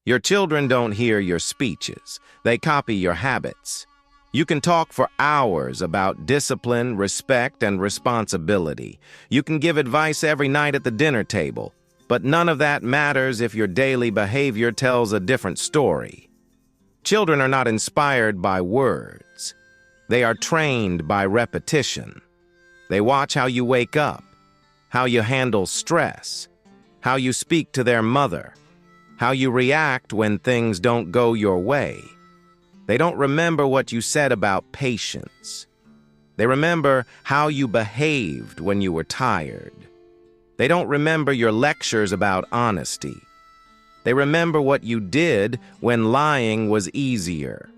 Your children don't hear your speeches. They copy your habits. You can talk for hours about discipline, respect, and responsibility. You can give advice every night at the dinner table, but none of that matters if your daily behavior tells a different story. Children are not inspired by words. They are trained by repetition. They watch how you wake up, how you handle stress, how you speak to their mother, how you react when things don't go your way. They don't remember what you said about patience. They remember how you behaved when you were tired. They don't remember your lectures about honesty. They remember what you did when lying was easier.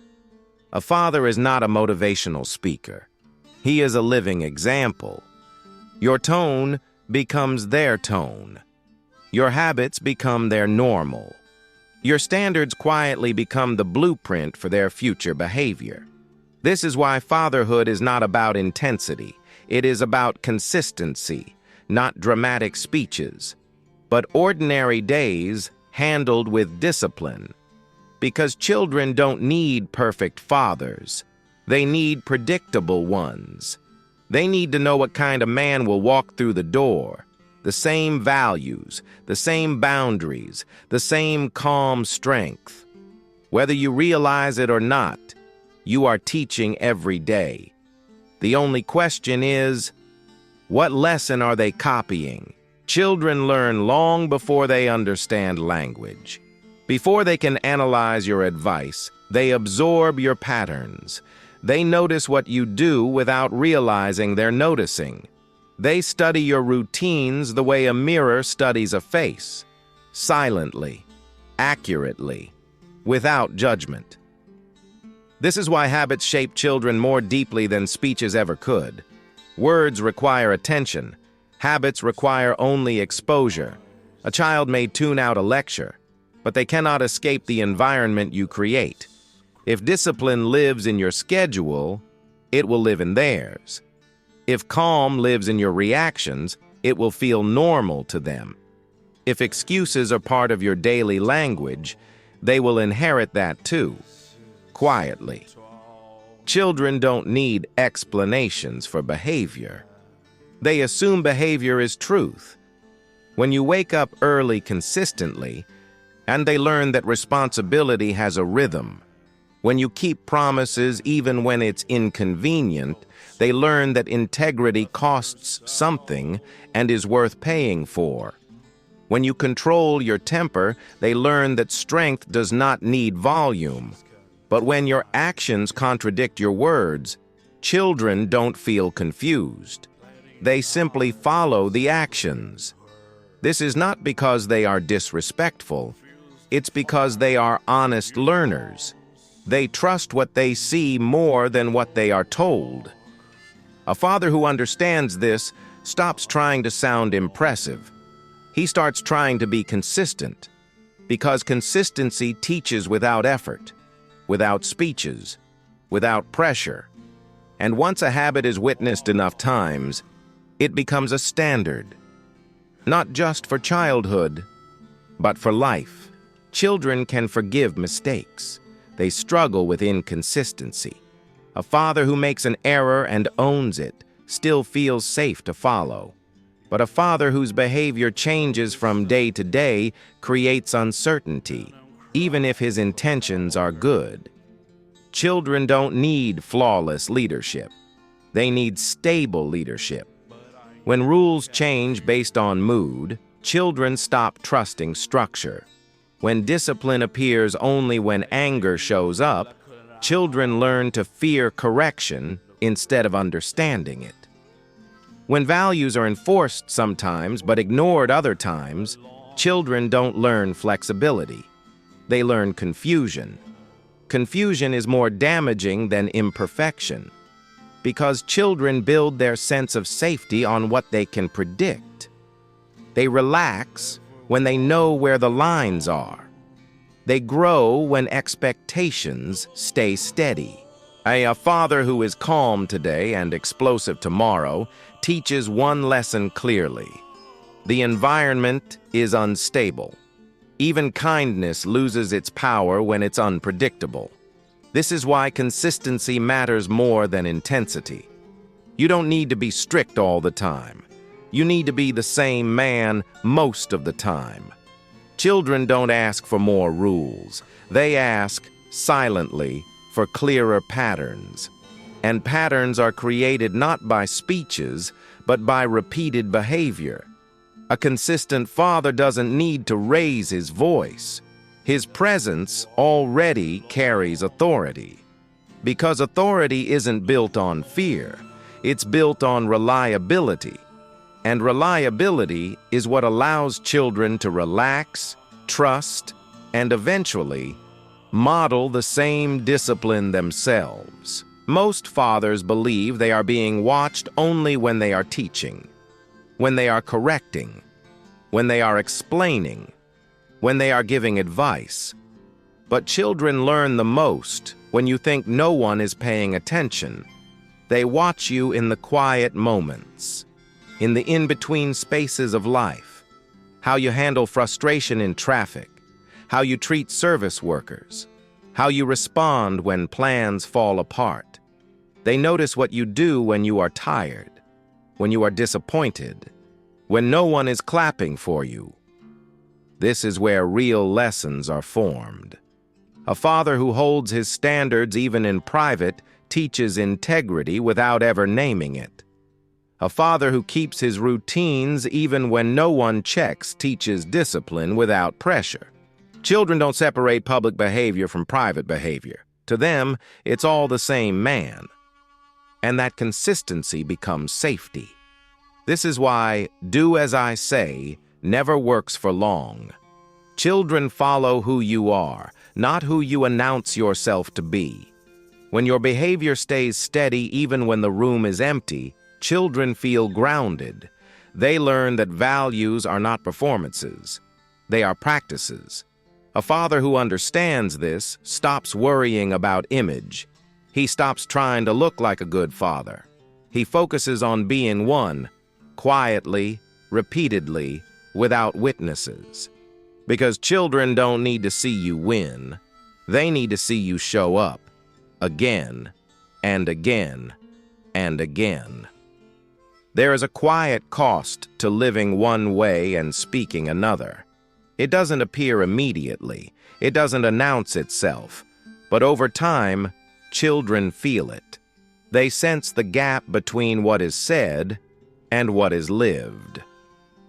A father is not a motivational speaker. He is a living example. Your tone becomes their tone. Your habits become their normal. Your standards quietly become the blueprint for their future behavior. This is why fatherhood is not about intensity. It is about consistency, not dramatic speeches, but ordinary days handled with discipline. Because children don't need perfect fathers. They need predictable ones. They need to know what kind of man will walk through the door. The same values, the same boundaries, the same calm strength. Whether you realize it or not, you are teaching every day. The only question is, what lesson are they copying? Children learn long before they understand language. Before they can analyze your advice, they absorb your patterns. They notice what you do without realizing they're noticing. They study your routines the way a mirror studies a face, silently, accurately, without judgment. This is why habits shape children more deeply than speeches ever could. Words require attention. Habits require only exposure. A child may tune out a lecture, but they cannot escape the environment you create. If discipline lives in your schedule, it will live in theirs. If calm lives in your reactions, it will feel normal to them. If excuses are part of your daily language, they will inherit that too, quietly. Children don't need explanations for behavior. They assume behavior is truth. When you wake up early consistently, and they learn that responsibility has a rhythm. When you keep promises even when it's inconvenient, they learn that integrity costs something and is worth paying for. When you control your temper, they learn that strength does not need volume. But when your actions contradict your words, children don't feel confused. They simply follow the actions. This is not because they are disrespectful. It's because they are honest learners. They trust what they see more than what they are told. A father who understands this stops trying to sound impressive. He starts trying to be consistent, because consistency teaches without effort, without speeches, without pressure. And once a habit is witnessed enough times, it becomes a standard, not just for childhood, but for life. Children can forgive mistakes. They struggle with inconsistency. A father who makes an error and owns it still feels safe to follow. But a father whose behavior changes from day to day creates uncertainty, even if his intentions are good. Children don't need flawless leadership. They need stable leadership. When rules change based on mood, children stop trusting structure. When discipline appears only when anger shows up, children learn to fear correction instead of understanding it. When values are enforced sometimes but ignored other times, children don't learn flexibility. They learn confusion. Confusion is more damaging than imperfection, because children build their sense of safety on what they can predict. They relax when they know where the lines are. They grow when expectations stay steady. A father who is calm today and explosive tomorrow teaches one lesson clearly. The environment is unstable. Even kindness loses its power when it's unpredictable. This is why consistency matters more than intensity. You don't need to be strict all the time. You need to be the same man most of the time. Children don't ask for more rules. They ask, silently, for clearer patterns. And patterns are created not by speeches, but by repeated behavior. A consistent father doesn't need to raise his voice. His presence already carries authority. Because authority isn't built on fear, it's built on reliability. And reliability is what allows children to relax, trust, and eventually model the same discipline themselves. Most fathers believe they are being watched only when they are teaching, when they are correcting, when they are explaining, when they are giving advice. But children learn the most when you think no one is paying attention. They watch you in the quiet moments, in the in-between spaces of life, how you handle frustration in traffic, how you treat service workers, how you respond when plans fall apart. They notice what you do when you are tired, when you are disappointed, when no one is clapping for you. This is where real lessons are formed. A father who holds his standards even in private teaches integrity without ever naming it. A father who keeps his routines even when no one checks teaches discipline without pressure. Children don't separate public behavior from private behavior. To them, it's all the same man. And that consistency becomes safety. This is why "do as I say" never works for long. Children follow who you are, not who you announce yourself to be. When your behavior stays steady even when the room is empty, children feel grounded. They learn that values are not performances. They are practices. A father who understands this stops worrying about image. He stops trying to look like a good father. He focuses on being one, quietly, repeatedly, without witnesses. Because children don't need to see you win. They need to see you show up, again, and again, and again. There is a quiet cost to living one way and speaking another. It doesn't appear immediately. It doesn't announce itself. But over time, children feel it. They sense the gap between what is said and what is lived.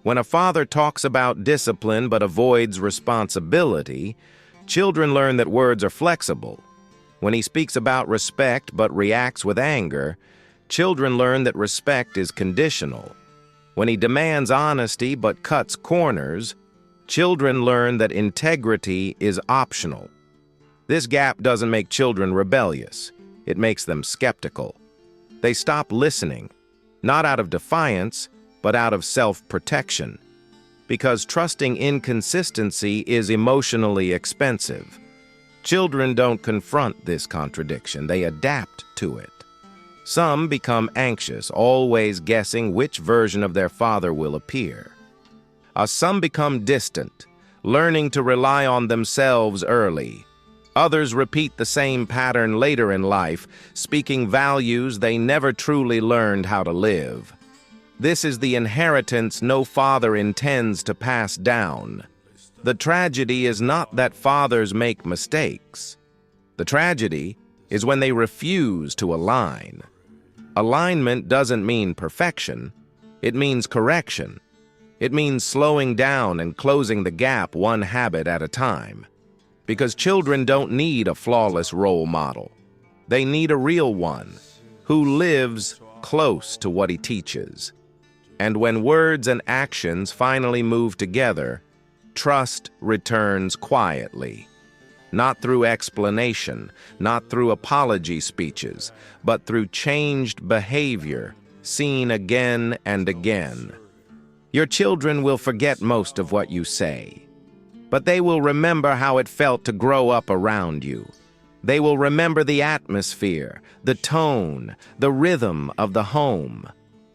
When a father talks about discipline but avoids responsibility, children learn that words are flexible. When he speaks about respect but reacts with anger, children learn that respect is conditional. When he demands honesty but cuts corners, children learn that integrity is optional. This gap doesn't make children rebellious. It makes them skeptical. They stop listening, not out of defiance, but out of self-protection. Because trusting inconsistency is emotionally expensive. Children don't confront this contradiction. They adapt to it. Some become anxious, always guessing which version of their father will appear. Some become distant, learning to rely on themselves early. Others repeat the same pattern later in life, speaking values they never truly learned how to live. This is the inheritance no father intends to pass down. The tragedy is not that fathers make mistakes. The tragedy is when they refuse to align. Alignment doesn't mean perfection. It means correction. It means slowing down and closing the gap one habit at a time. Because children don't need a flawless role model. They need a real one who lives close to what he teaches. And when words and actions finally move together, trust returns quietly. Not through explanation, not through apology speeches, but through changed behavior, seen again and again. Your children will forget most of what you say, but they will remember how it felt to grow up around you. They will remember the atmosphere, the tone, the rhythm of the home.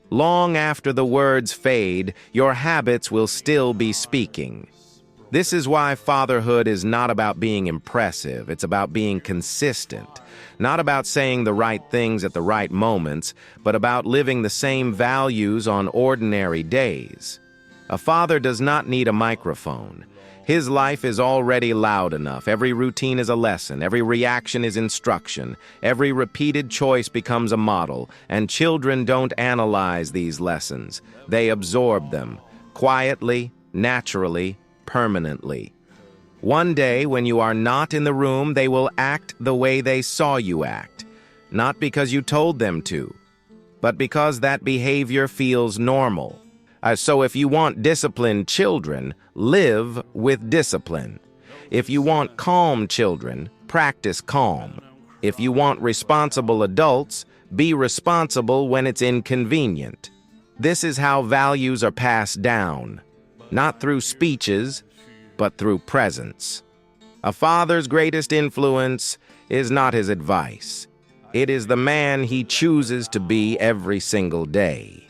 Long after the words fade, your habits will still be speaking. This is why fatherhood is not about being impressive. It's about being consistent. Not about saying the right things at the right moments, but about living the same values on ordinary days. A father does not need a microphone. His life is already loud enough. Every routine is a lesson. Every reaction is instruction. Every repeated choice becomes a model. And children don't analyze these lessons. They absorb them, quietly, naturally, permanently. One day, when you are not in the room, they will act the way they saw you act. Not because you told them to, but because that behavior feels normal. So if you want disciplined children, live with discipline. If you want calm children, practice calm. If you want responsible adults, be responsible when it's inconvenient. This is how values are passed down, not through speeches, but through presence. A father's greatest influence is not his advice. It is the man he chooses to be every single day.